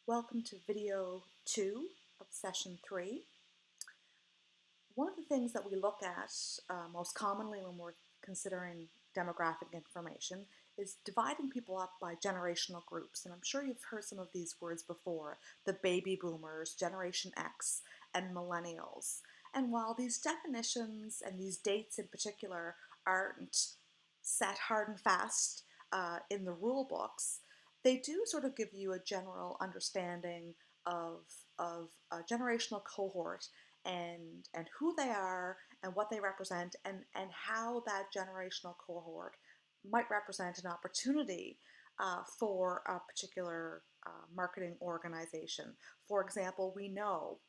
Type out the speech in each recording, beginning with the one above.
Welcome to video 2 of session 3. One of the things that we look at most commonly when we're considering demographic information is dividing people up by generational groups. And I'm sure you've heard some of these words before: the baby boomers, Generation X, and millennials. And while these definitions and these dates in particular aren't set hard and fast in the rule books, they do sort of give you a general understanding of a generational cohort and who they are and what they represent and how that generational cohort might represent an opportunity for a particular marketing organization. For example, we know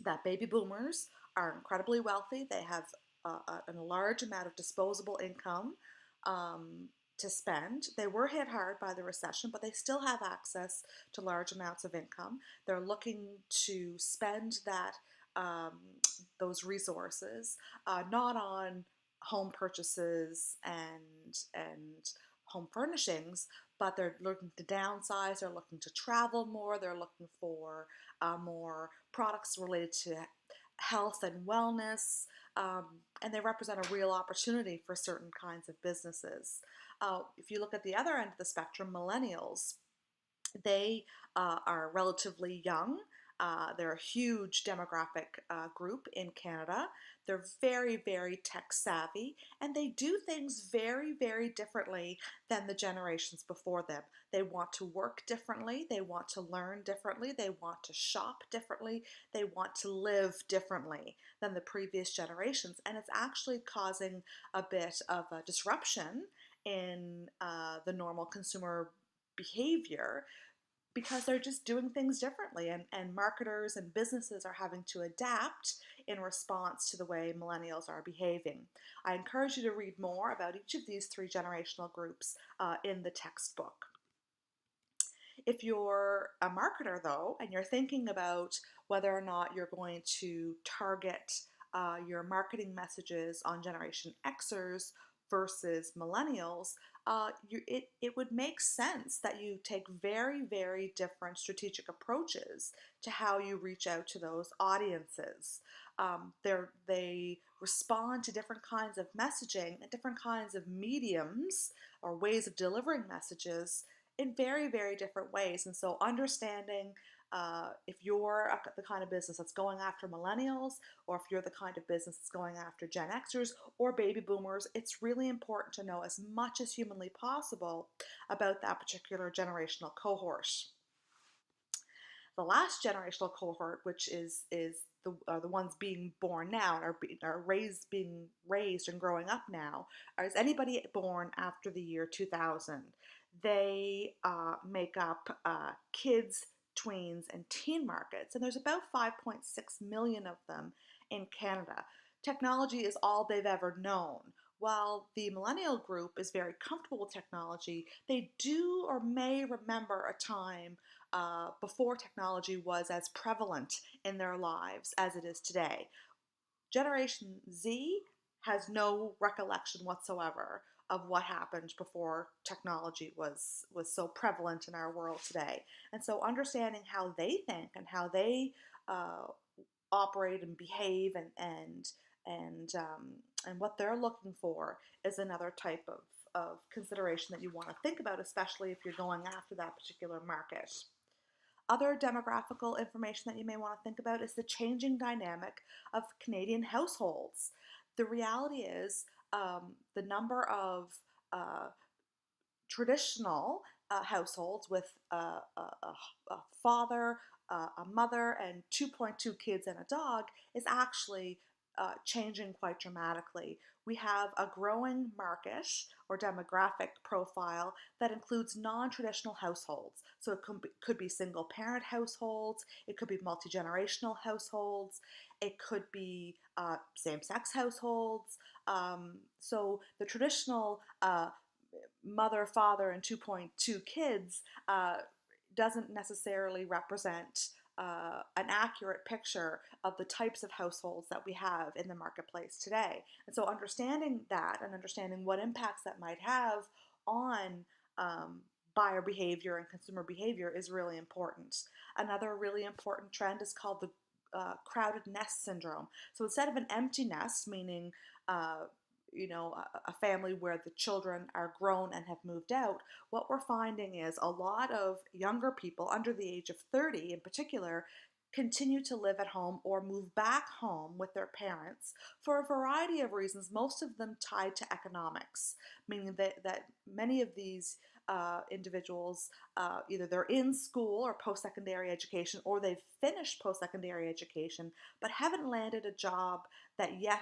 that baby boomers are incredibly wealthy. They have a large amount of disposable income to spend. They were hit hard by the recession, but they still have access to large amounts of income. They're looking to spend um, those resources not on home purchases and home furnishings, but they're looking to downsize. They're looking to travel more. They're looking for more products related to health and wellness, and they represent a real opportunity for certain kinds of businesses. If you look at the other end of the spectrum, millennials, they are relatively young. They're a huge demographic group in Canada. They're very, very tech savvy, and they do things very, very differently than the generations before them. They want to work differently. They want to learn differently. They want to shop differently. They want to live differently than the previous generations. And it's actually causing a bit of a disruption in the normal consumer behavior because they're just doing things differently, and marketers and businesses are having to adapt in response to the way millennials are behaving. I encourage you to read more about each of these three generational groups in the textbook. If you're a marketer, though, and you're thinking about whether or not you're going to target your marketing messages on Generation Xers versus millennials, it would make sense that you take very, very different strategic approaches to how you reach out to those audiences. They respond to different kinds of messaging and different kinds of mediums or ways of delivering messages in very, very different ways. And so understanding if you're the kind of business that's going after millennials, or if you're the kind of business that's going after Gen Xers or baby boomers, it's really important to know as much as humanly possible about that particular generational cohort. The last generational cohort, which is the ones being born now and being raised and growing up now, is anybody born after the year 2000. They make up kids, tweens, and teen markets, and there's about 5.6 million of them in Canada. Technology is all they've ever known. While the millennial group is very comfortable with technology, they do or may remember a time before technology was as prevalent in their lives as it is today. Generation Z has no recollection whatsoever of what happened before technology was so prevalent in our world today. And so understanding how they think and how they operate and behave and what they're looking for is another type of consideration that you want to think about, especially if you're going after that particular market. Other demographical information that you may want to think about is the changing dynamic of Canadian households. The reality is the number of traditional households with a father, a mother, and 2.2 kids and a dog is actually changing quite dramatically. We have a growing market or demographic profile that includes non-traditional households. So it could be single parent households, it could be multi-generational households, it could be same-sex households. So the traditional mother, father, and 2.2 kids doesn't necessarily represent an accurate picture of the types of households that we have in the marketplace today. And so understanding that and understanding what impacts that might have on buyer behavior and consumer behavior is really important. Another really important trend is called the crowded nest syndrome. So instead of an empty nest, meaning uh, a family where the children are grown and have moved out, what we're finding is a lot of younger people under the age of 30 in particular continue to live at home or move back home with their parents for a variety of reasons, most of them tied to economics, meaning that many of these individuals, either they're in school or post-secondary education, or they've finished post-secondary education, but haven't landed a job that yet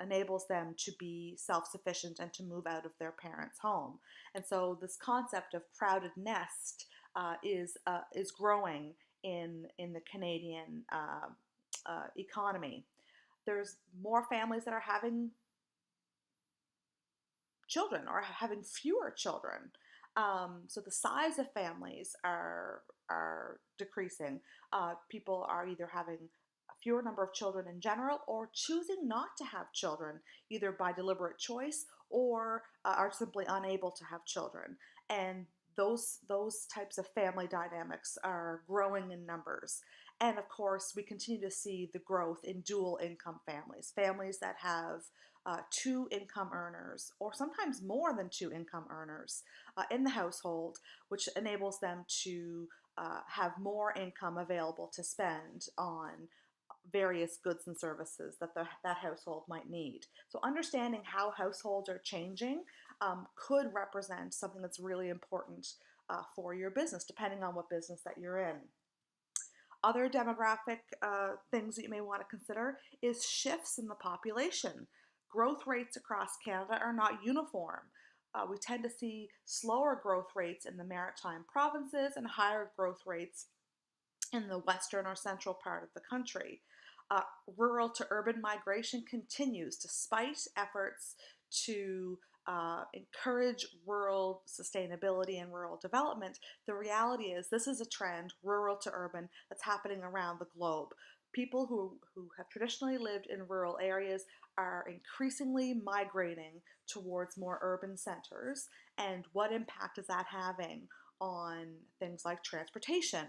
enables them to be self-sufficient and to move out of their parents' home. And so this concept of crowded nest is growing in the Canadian economy. There's more families that are having children or having fewer children. So the size of families are decreasing. People are either having a fewer number of children in general or choosing not to have children, either by deliberate choice or are simply unable to have children. And those types of family dynamics are growing in numbers. And of course, we continue to see the growth in dual income families, families that have two income earners, or sometimes more than two income earners in the household, which enables them to have more income available to spend on various goods and services that that household might need. So understanding how households are changing could represent something that's really important for your business, depending on what business that you're in. Other demographic things that you may want to consider is shifts in the population. Growth rates across Canada are not uniform. We tend to see slower growth rates in the maritime provinces and higher growth rates in the western or central part of the country. Rural to urban migration continues despite efforts to encourage rural sustainability and rural development. The reality is this is a trend, rural to urban, that's happening around the globe. People who have traditionally lived in rural areas are increasingly migrating towards more urban centers. And what impact is that having on things like transportation,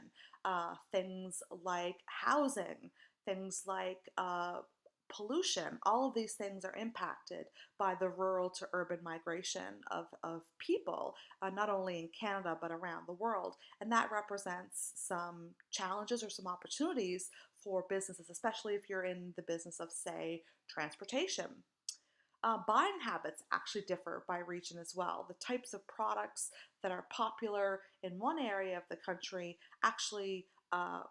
things like housing, things like pollution? All of these things are impacted by the rural to urban migration of people, not only in Canada but around the world. And that represents some challenges or some opportunities for businesses, especially if you're in the business of, say, transportation. Buying habits actually differ by region as well. The types of products that are popular in one area of the country actually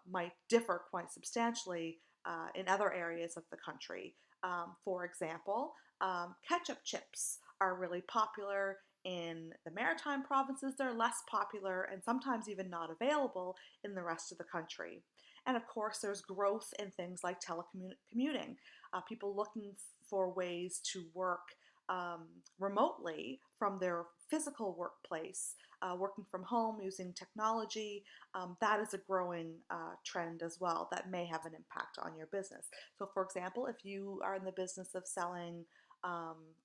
might differ quite substantially in other areas of the country. For example, ketchup chips are really popular in the maritime provinces. They're less popular and sometimes even not available in the rest of the country. And of course, there's growth in things like telecommuting. People looking for ways to work remotely from their physical workplace, working from home using technology. That is a growing trend as well that may have an impact on your business. So for example, if you are in the business of selling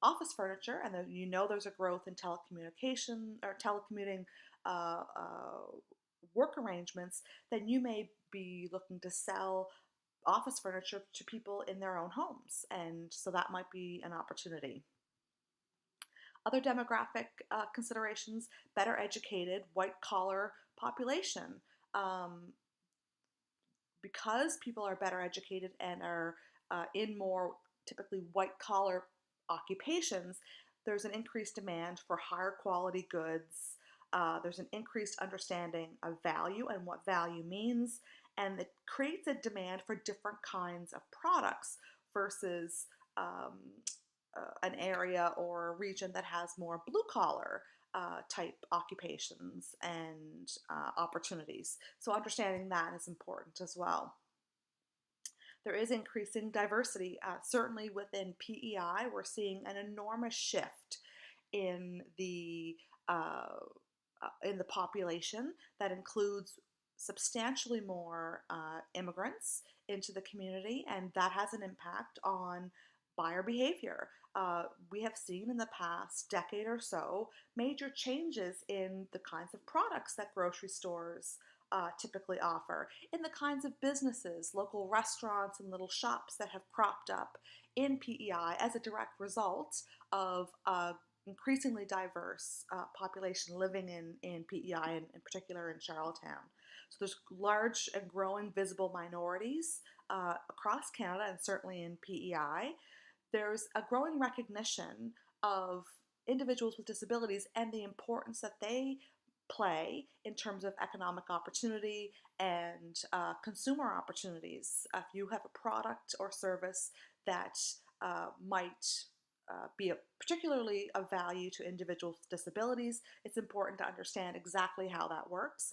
office furniture and you know there's a growth in telecommunication or telecommuting work arrangements, then you may be looking to sell office furniture to people in their own homes, and so that might be an opportunity. Other demographic considerations: better educated, white collar population. Because people are better educated and are in more typically white collar occupations, there's an increased demand for higher quality goods. There's an increased understanding of value and what value means, and it creates a demand for different kinds of products versus an area or a region that has more blue collar type occupations and opportunities. So understanding that is important as well. There is increasing diversity. Certainly within PEI, we're seeing an enormous shift in the population that includes substantially more immigrants into the community, and that has an impact on buyer behavior. We have seen in the past decade or so major changes in the kinds of products that grocery stores typically offer, in the kinds of businesses, local restaurants and little shops that have cropped up in PEI as a direct result of increasingly diverse population living in PEI, and in particular in Charlottetown. So there's large and growing visible minorities across Canada and certainly in PEI. There's a growing recognition of individuals with disabilities and the importance that they play in terms of economic opportunity and consumer opportunities. If you have a product or service that might be particularly of value to individuals with disabilities, it's important to understand exactly how that works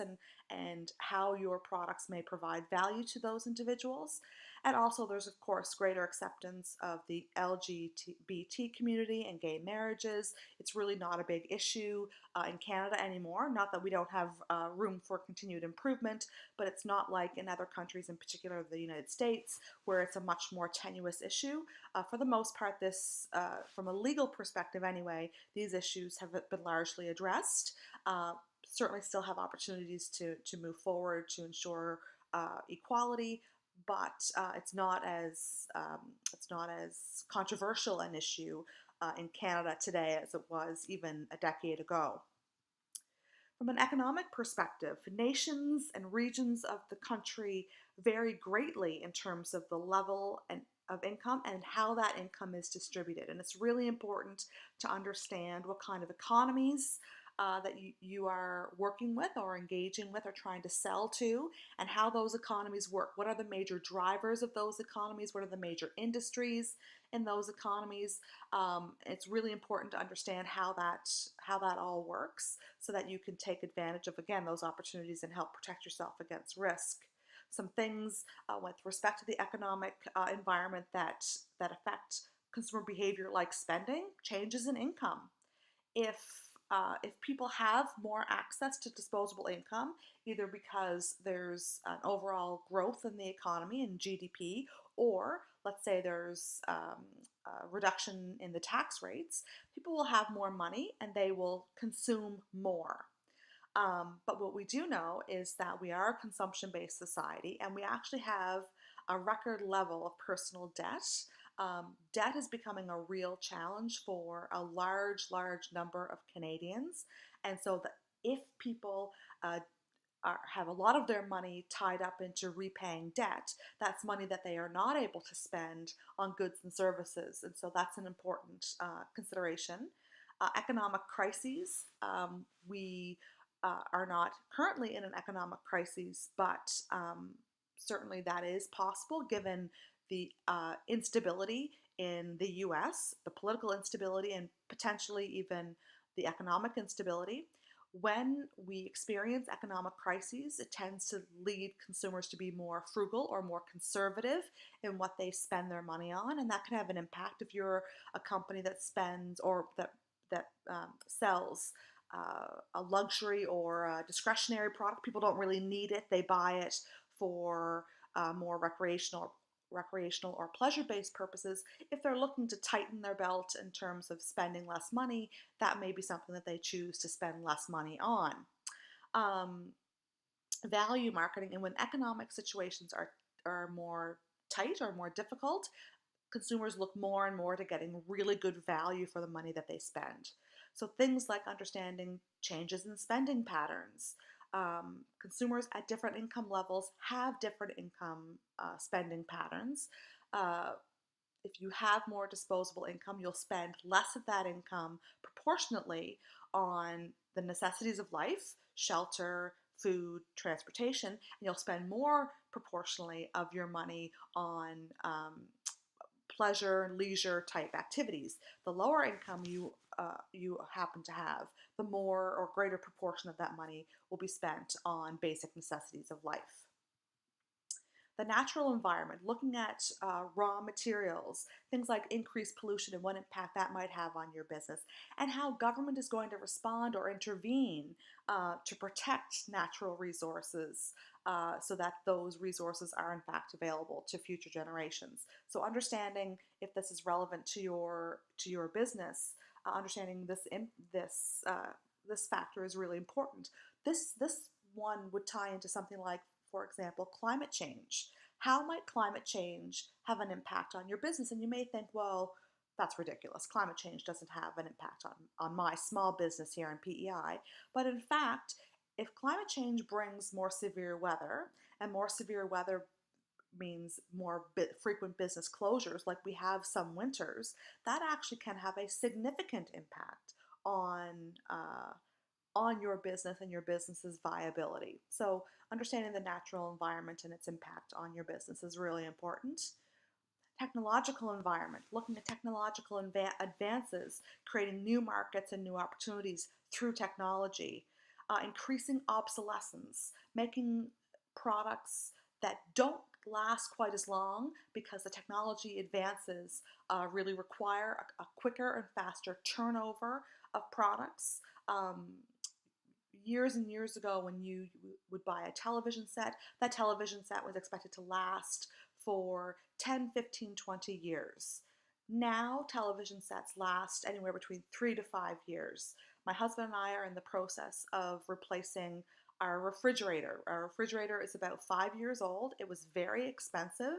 and how your products may provide value to those individuals. And also there's of course greater acceptance of the LGBT community and gay marriages. It's really not a big issue in Canada anymore. Not that we don't have room for continued improvement, but it's not like in other countries, in particular the United States, where it's a much more tenuous issue. For the most part, this, from a legal perspective anyway, these issues have been largely addressed. Certainly still have opportunities to move forward to ensure equality, but it's not as controversial an issue in Canada today as it was even a decade ago. From an economic perspective, nations and regions of the country vary greatly in terms of the level of income and how that income is distributed. And it's really important to understand what kind of economies that you are working with or engaging with or trying to sell to, and how those economies work. What are the major drivers of those economies? What are the major industries in those economies? It's really important to understand how that all works so that you can take advantage of, again, those opportunities and help protect yourself against risk. Some things with respect to the economic environment that affect consumer behavior, like spending, changes in income. If people have more access to disposable income, either because there's an overall growth in the economy and GDP, or let's say there's a reduction in the tax rates, people will have more money and they will consume more. But what we do know is that we are a consumption-based society, and we actually have a record level of personal debt. Debt is becoming a real challenge for a large number of Canadians. And so that if people have a lot of their money tied up into repaying debt, that's money that they are not able to spend on goods and services. And so that's an important consideration. Economic crises. We are not currently in an economic crisis, but certainly that is possible given the instability in the US, the political instability, and potentially even the economic instability. When we experience economic crises, it tends to lead consumers to be more frugal or more conservative in what they spend their money on, and that can have an impact if you're a company that spends or that sells a luxury or a discretionary product. People don't really need it; they buy it for more recreational or pleasure-based purposes. If they're looking to tighten their belt in terms of spending less money, that may be something that they choose to spend less money on. Value marketing, and when economic situations are more tight or more difficult, consumers look more and more to getting really good value for the money that they spend. So things like understanding changes in spending patterns. Consumers at different income levels have different income spending patterns. If you have more disposable income, you'll spend less of that income proportionately on the necessities of life, shelter, food, transportation, and you'll spend more proportionally of your money on pleasure and leisure type activities. The lower income you happen to have, the more or greater proportion of that money will be spent on basic necessities of life. The natural environment, looking at raw materials, things like increased pollution and what impact that might have on your business, and how government is going to respond or intervene to protect natural resources so that those resources are in fact available to future generations. So understanding if this is relevant to your business, understanding this factor is really important. This one would tie into something like, for example, climate change. How might climate change have an impact on your business? And you may think, well, that's ridiculous. Climate change doesn't have an impact on my small business here in PEI. But in fact, if climate change brings more severe weather, and more severe weather means more frequent business closures, like we have some winters, that actually can have a significant impact on your business and your business's viability. So understanding the natural environment and its impact on your business is really important. Technological environment, looking at technological advances, creating new markets and new opportunities through technology, increasing obsolescence, making products that don't last quite as long because the technology advances really require a quicker and faster turnover of products. Years and years ago, when you would buy a television set, that television set was expected to last for 10, 15, 20 years. Now, television sets last anywhere between 3 to 5 years. My husband and I are in the process of replacing our refrigerator. Our refrigerator is about 5 years old. It was very expensive,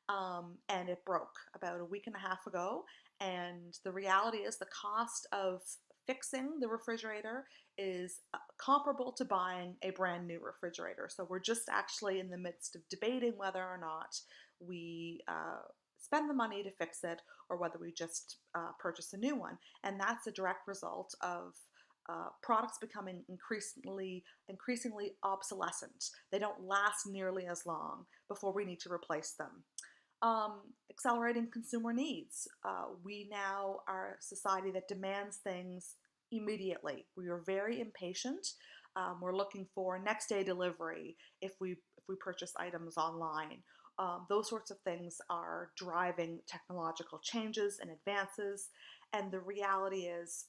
and it broke about a week and a half ago. And the reality is the cost of fixing the refrigerator is comparable to buying a brand new refrigerator. So we're just actually in the midst of debating whether or not we spend the money to fix it or whether we just purchase a new one. And that's a direct result of products becoming increasingly obsolescent. They don't last nearly as long before we need to replace them. Accelerating consumer needs. We now are a society that demands things immediately. We are very impatient. We're looking for next day delivery if we purchase items online. Those sorts of things are driving technological changes and advances. And the reality is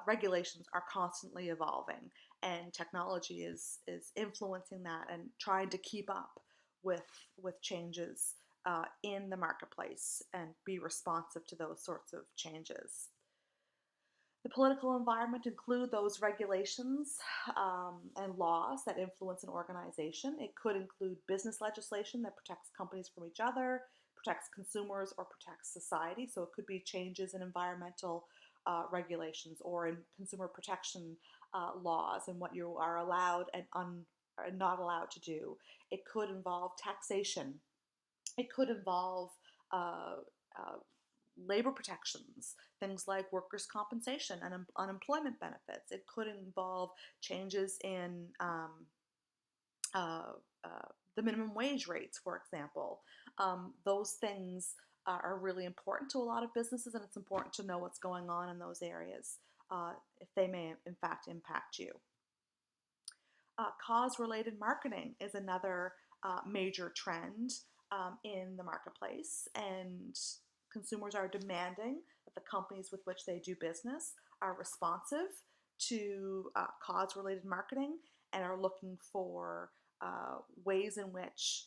regulations are constantly evolving, and technology is influencing that and trying to keep up with changes in the marketplace and be responsive to those sorts of changes. The political environment include those regulations and laws that influence an organization. It could include business legislation that protects companies from each other, protects consumers, or protects society. So it could be changes in environmental regulations or in consumer protection laws and what you are allowed and not allowed to do. It could involve taxation. It could involve labor protections, things like workers' compensation and unemployment benefits. It could involve changes in the minimum wage rates, for example. Those things are really important to a lot of businesses, and it's important to know what's going on in those areas if they may, in fact, impact you. Cause-related marketing is another major trend in the marketplace, and consumers are demanding that the companies with which they do business are responsive to cause-related marketing and are looking for ways in which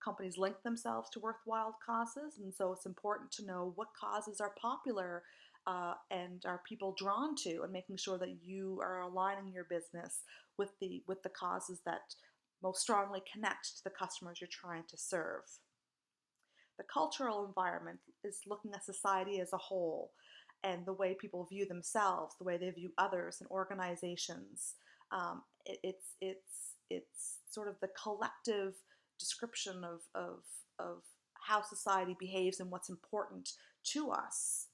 companies link themselves to worthwhile causes. And so it's important to know what causes are popular and are people drawn to, and making sure that you are aligning your business with the causes that most strongly connect to the customers you're trying to serve. The cultural environment is looking at society as a whole and the way people view themselves, the way they view others and organizations. It's sort of the collective description of how society behaves and what's important to us.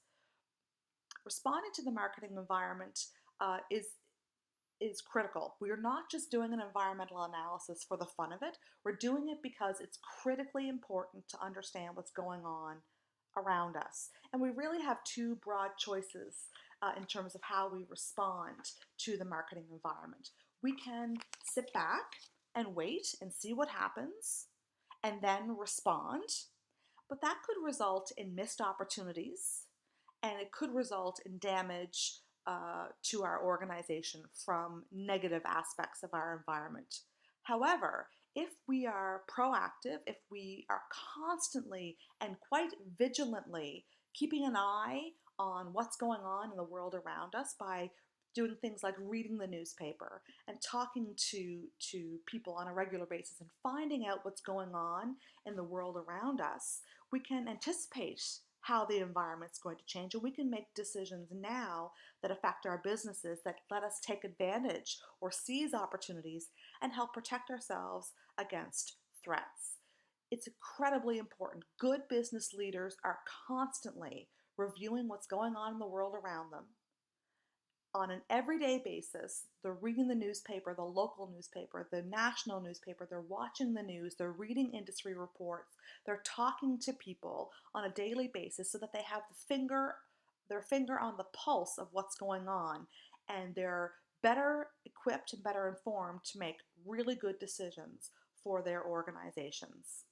Responding to the marketing environment is critical. We are not just doing an environmental analysis for the fun of it. We're doing it because it's critically important to understand what's going on around us. And we really have two broad choices in terms of how we respond to the marketing environment. We can sit back and wait and see what happens and then respond. But that could result in missed opportunities and it could result in damage to our organization from negative aspects of our environment. However, if we are proactive, if we are constantly and quite vigilantly keeping an eye on what's going on in the world around us by doing things like reading the newspaper and talking to people on a regular basis and finding out what's going on in the world around us, we can anticipate how the environment's going to change and we can make decisions now that affect our businesses, that let us take advantage or seize opportunities and help protect ourselves against threats. It's incredibly important. Good business leaders are constantly reviewing what's going on in the world around them on an everyday basis. They're reading the newspaper, the local newspaper, the national newspaper, they're watching the news, they're reading industry reports, they're talking to people on a daily basis so that they have their finger on the pulse of what's going on, and they're better equipped and better informed to make really good decisions for their organizations.